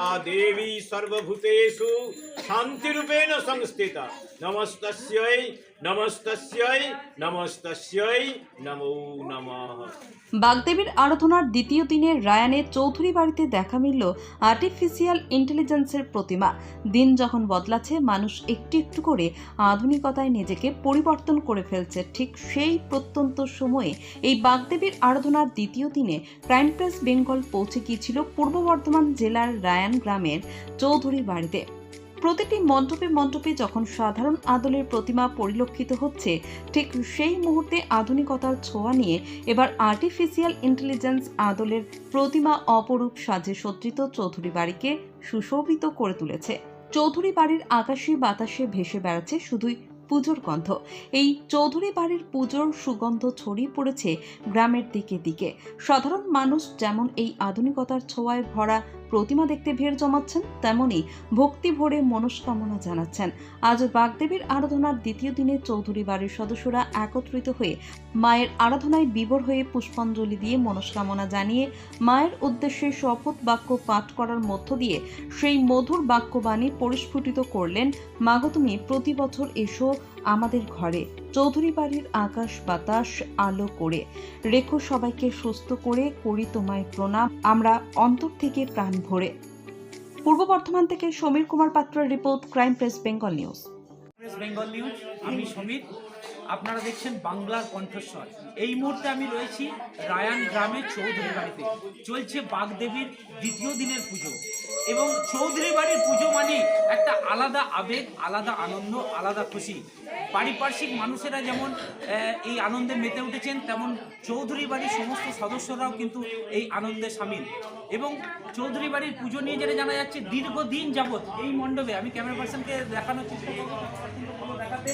देवी सर्वभूतेषु शान्तिरूपेण संस्थिता नमस्तस्यै नमस्तस्यै नमस्तस्यै नमो नमः। বাগদেবীর আরাধনার দ্বিতীয় দিনে রায়ানের চৌধুরী বাড়িতে দেখা মিলল আর্টিফিশিয়াল ইন্টেলিজেন্সের প্রতিমা। দিন যখন বদলাচ্ছে, মানুষ একটু একটু করে আধুনিকতায় নিজেকে পরিবর্তন করে ফেলছে। ঠিক সেই প্রত্যন্ত সময়ে এই বাগদেবীর আরাধনার দ্বিতীয় দিনে ক্রাইম প্রেস বেঙ্গল পৌঁছে গিয়েছিল পূর্ব বর্ধমান জেলার রায়ান গ্রামের চৌধুরী বাড়িতে। প্রতিটি মণ্ডপে মণ্ডপে যখন সাধারণ আদলের প্রতিমা পরিলক্ষিত হচ্ছে, ঠিক সেই মুহূর্তে আধুনিকতার ছোঁয়া নিয়ে এবার আর্টিফিশিয়াল ইন্টেলিজেন্স আদলের প্রতিমা অপরূপ সাজে সজ্জিত চৌধুরী বাড়িকে সুশোভিত করে তুলেছে। চৌধুরী বাড়ির আকাশে বাতাসে ভেসে বেড়াচ্ছে শুধুই পুজোর গন্ধ। এই চৌধুরী বাড়ির পুজোর সুগন্ধ ছড়িয়ে পড়েছে গ্রামের দিকে দিকে। সাধারণ মানুষ যেমন এই আধুনিকতার ছোঁয়ায় ভরা প্রতিমা দেখতে ভিড় জমাচ্ছেন, তেমনি ভক্তি ভরে মনস্কামনা জানাচ্ছেন। আজ বাগদেবীর আরাধনার দ্বিতীয় দিনে চৌধুরী বাড়ির সদস্যরা একত্রিত হয়ে মায়ের আরাধনায় বিভোর হয়ে পুষ্পাঞ্জলি দিয়ে মনস্কামনা জানিয়ে মায়ের উদ্দেশ্যে শপথ বাক্য পাঠ করার মধ্য দিয়ে সেই মধুর বাক্যবাণী পরিস্ফুটিত করলেন, মাগো তুমি প্রতি বছর এসো আমাদের ঘরে, চৌধুরী বাড়ির আকাশ বাতাস আলো করে রেখো, সবাইকে সুস্থ করে করি তোমায় প্রণাম আমরা অন্তর থেকে প্রাণ ভরে। পূর্ব বর্ধমান থেকে সমীর কুমার পাত্রের report, crime press Bengal news. আমি সমীর, আপনারা দেখছেন বাংলার কণ্ঠস্বর। এই মুহূর্তে আমি রয়েছি রায়ান গ্রামের চৌধুরী বাড়িতে। চলছে বাগদেবীর দ্বিতীয় দিনের পুজো, এবং চৌধুরী বাড়ির পুজো মানে একটা আলাদা আবেগ, আলাদা আনন্দ, আলাদা খুশি। পারিপার্শ্বিক মানুষেরা যেমন এই আনন্দে মেতে উঠেছেন, তেমন চৌধুরী বাড়ির সমস্ত সদস্যরাও কিন্তু এই আনন্দে সামিল। এবং চৌধুরী বাড়ির পুজো নিয়ে যেটা জানা যাচ্ছে, দীর্ঘদিন যাবৎ এই মণ্ডপে, আমি ক্যামেরা পার্সনকে দেখানোর চেষ্টা করবো দেখাতে,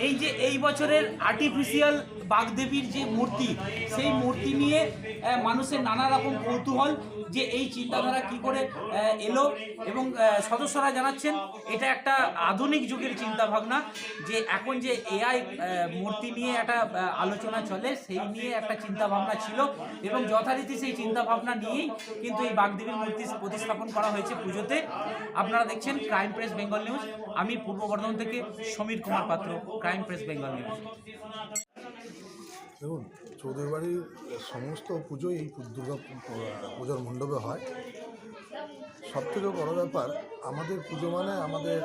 এই যে এই বছরের আর্টিফিশিয়াল বাগদেবীর যে মূর্তি, সেই মূর্তি নিয়ে মানুষের নানা রকম কৌতূহল যে এই চিন্তাধারা কি করে এলো। এবং সদস্যরা জানাচ্ছেন এটা একটা আধুনিক যুগের চিন্তা ভাবনা, যে এখন যে এআই মূর্তি নিয়ে একটা আলোচনা চলে, সেই নিয়ে একটা চিন্তা ভাবনা ছিল, এবং যথারীতি সেই চিন্তা ভাবনা নিয়েই কিন্তু এই বাগদেবীর মূর্তি প্রতিস্থাপন করা হয়েছে পুজোতে। আপনারা দেখছেন ক্রাইম প্রেস বেঙ্গল নিউজ। আমি পূর্ব বর্ধমান থেকে সমীর কুমার পাত্র, ক্রাইম প্রেস বেঙ্গল নিউজ। দেখুন, চৌধুরী বাড়ির সমস্ত পুজোই এই দুর্গা পুজোর মণ্ডপে হয়। সবথেকে বড় ব্যাপার, আমাদের পুজো মানে আমাদের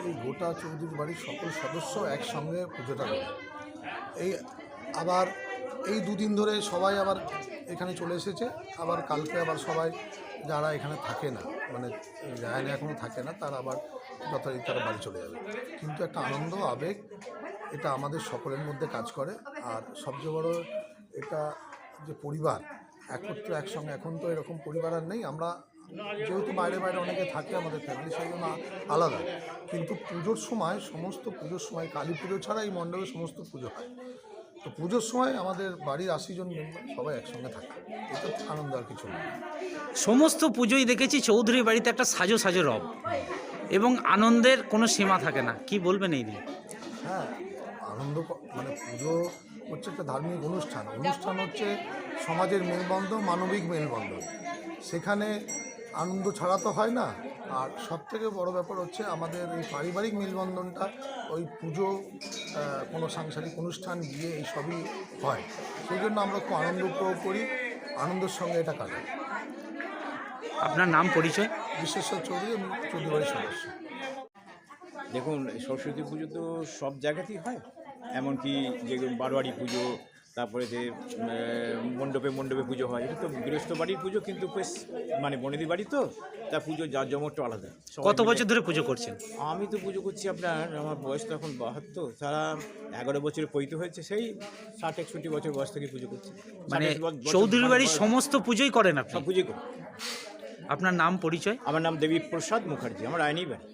এই গোটা চৌধুরী বাড়ির সকল সদস্য একসঙ্গে পুজোটা করে। এই দুদিন ধরে সবাই আবার এখানে চলে এসেছে, আবার কালকে আবার সবাই যারা এখানে থাকে না, মানে রায়ানে এখনও থাকে না, তারা আবার যথারীতি তারা বাড়ি চলে যাবে। কিন্তু একটা আনন্দ আবেগ এটা আমাদের সকলের মধ্যে কাজ করে। আর সবচেয়ে বড় এটা যে পরিবার একত্রে একসঙ্গে, এখন তো এরকম পরিবার আর নেই। আমরা যেহেতু বাইরে বাইরে অনেকে থাকে, আমাদের ফ্যামিলি সেই জন্য আলাদা। কিন্তু পুজোর সময়, সমস্ত পুজোর সময়, কালী পুজো ছাড়া এই মণ্ডপে সমস্ত পুজো হয়। তো পুজোর সময় আমাদের বাড়ির 80 জন মেম্বার সবাই একসঙ্গে থাকে, এটা আনন্দ আর কিছু নেই। সমস্ত পুজোই দেখেছি চৌধুরী বাড়িতে একটা সাজো সাজো রব, এবং আনন্দের কোনো সীমা থাকে না। কি বলবেন এই নিয়ে? হ্যাঁ, আনন্দ মানে পুজো হচ্ছে একটা ধার্মিক অনুষ্ঠান হচ্ছে সমাজের মেলবন্ধন, মানবিক মেলবন্ধন। সেখানে আনন্দ ছাড়া তো হয় না। আর সবথেকে বড় ব্যাপার হচ্ছে আমাদের এই পারিবারিক মেলবন্ধনটা ওই পুজো, কোনো সাংসারিক অনুষ্ঠান গিয়ে এই সবই হয়। সেই জন্য আমরা খুব আনন্দ উপভোগ করি, আনন্দের সঙ্গে এটা কাটাই। আপনার নাম, পরিচয়? বিশ্বেশ্বর চৌধুরী, আমি চৌধুরী বাড়ির সদস্য। দেখুন, সরস্বতী পুজো তো সব জায়গাতেই হয়, এমনকি যেগুলো বারোয়ারি পুজো, তারপরে যে মণ্ডপে মণ্ডপে পুজো হয়, এটা তো গৃহস্থ বাড়ির পুজো, কিন্তু বেশ মানে বনেদি বাড়ি তো, তার পুজো জাঁকজমকটা আলাদা। কত বছর ধরে পুজো করছেন? আমি তো পুজো করছি আমার বয়স তো এখন 72, তারা 11 বছরে পৈত হয়েছে, সেই 60-61 বছর বয়স থেকে পুজো করছি। মানে চৌধুরী বাড়ির সমস্ত পুজোই করেন আপনি? সব পুজোই করি। আপনার নাম, পরিচয়? আমার নাম দেবী প্রসাদ মুখার্জি, আমার আইনি বাড়ি।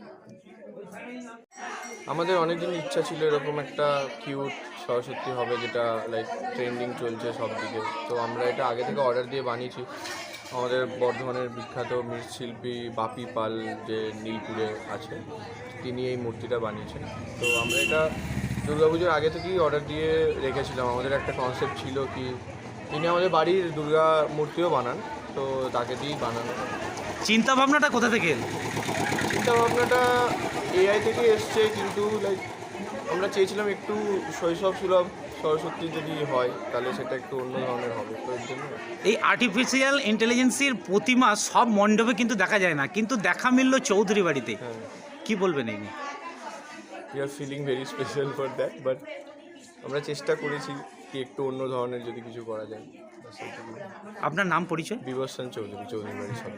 আমাদের অনেকদিন ইচ্ছা ছিল এরকম একটা কিউট সরস্বতী হবে, যেটা লাইক ট্রেন্ডিং চলছে সব দিকে। তো আমরা এটা আগে থেকে অর্ডার দিয়ে বানিয়েছি। আমাদের বর্ধমানের বিখ্যাত মৃৎশিল্পী বাপি পাল, যে নীলপুরে আছে, তিনি এই মূর্তিটা বানিয়েছেন। তো আমরা এটা দুর্গাপুজোর আগে থেকেই অর্ডার দিয়ে রেখেছিলাম। আমাদের একটা কনসেপ্ট ছিল কি, তিনি আমাদের বাড়ির দুর্গা মূর্তিও বানান, তো তাকে দিয়েই বানানো। চিন্তা ভাবনাটা কোথা থেকে এলো? চিন্তা ভাবনাটা এআই থেকে এসছে, কিন্তু লাইক আমরা চেয়েছিলাম একটু শৈশব সুলভ সরস্বতী যদি হয় তাহলে সেটা একটু অন্য ধরনের হবে, তো এর জন্য এই আর্টিফিশিয়াল ইন্টেলিজেন্সের প্রতিমা সব মণ্ডপে কিন্তু দেখা যায় না, কিন্তু দেখা মিলল চৌধুরী বাড়িতে। হ্যাঁ, কি বলবেন এই নিয়ে? We are feeling very special for that, but আমরা চেষ্টা করেছি কি একটু অন্য ধরনের যদি কিছু করা যায়। আপনার নাম পরিচয়? বিবর্ষণ চৌধুরী, চৌধুরী বাড়ির সব।